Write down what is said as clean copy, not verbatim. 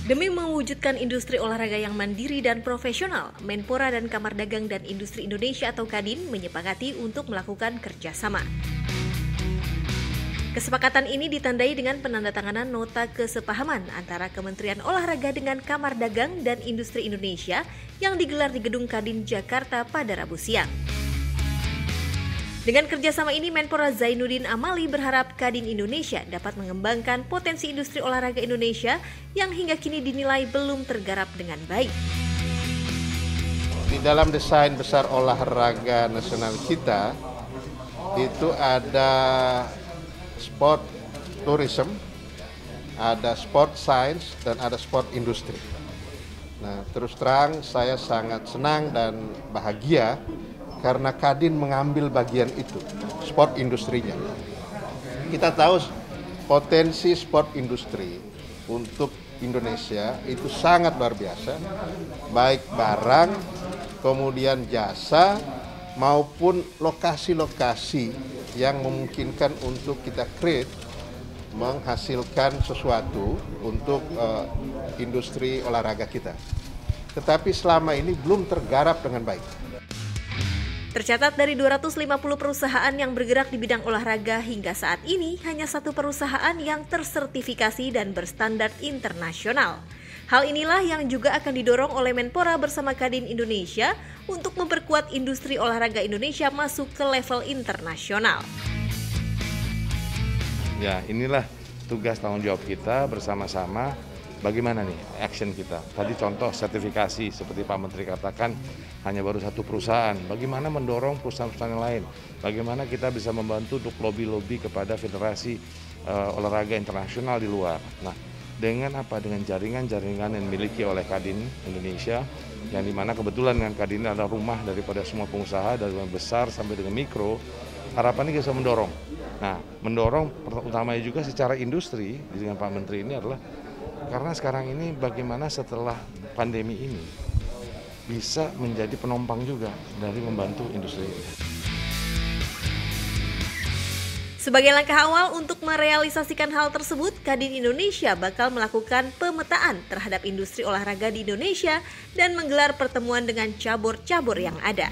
Demi mewujudkan industri olahraga yang mandiri dan profesional, Menpora dan Kamar Dagang dan Industri Indonesia atau Kadin menyepakati untuk melakukan kerjasama. Kesepakatan ini ditandai dengan penandatanganan nota kesepahaman antara Kementerian Olahraga dengan Kamar Dagang dan Industri Indonesia yang digelar di Gedung Kadin Jakarta pada Rabu siang. Dengan kerjasama ini, Menpora Zainuddin Amali berharap Kadin Indonesia dapat mengembangkan potensi industri olahraga Indonesia yang hingga kini dinilai belum tergarap dengan baik. Di dalam desain besar olahraga nasional kita, itu ada sport tourism, ada sport science, dan ada sport industri. Nah, terus terang saya sangat senang dan bahagia karena Kadin mengambil bagian itu, sport industrinya. Kita tahu potensi sport industri untuk Indonesia itu sangat luar biasa, baik barang, kemudian jasa, maupun lokasi-lokasi yang memungkinkan untuk kita create, menghasilkan sesuatu untuk industri olahraga kita. Tetapi selama ini belum tergarap dengan baik. Tercatat dari 250 perusahaan yang bergerak di bidang olahraga hingga saat ini, hanya satu perusahaan yang tersertifikasi dan berstandar internasional. Hal inilah yang juga akan didorong oleh Menpora bersama Kadin Indonesia untuk memperkuat industri olahraga Indonesia masuk ke level internasional. Ya, inilah tugas tanggung jawab kita bersama-sama. Bagaimana nih action kita? Tadi contoh sertifikasi seperti Pak Menteri katakan hanya baru satu perusahaan. Bagaimana mendorong perusahaan-perusahaan yang lain? Bagaimana kita bisa membantu untuk lobby-lobby kepada federasi olahraga internasional di luar. Nah, dengan apa? Dengan jaringan-jaringan yang dimiliki oleh Kadin Indonesia, yang dimana kebetulan dengan Kadin adalah rumah daripada semua pengusaha dari yang besar sampai dengan mikro. Harapannya bisa mendorong. Nah, mendorong utamanya juga secara industri dengan Pak Menteri ini adalah karena sekarang ini bagaimana setelah pandemi ini bisa menjadi penopang juga dari membantu industri ini. Sebagai langkah awal untuk merealisasikan hal tersebut, Kadin Indonesia bakal melakukan pemetaan terhadap industri olahraga di Indonesia dan menggelar pertemuan dengan cabur-cabur yang ada.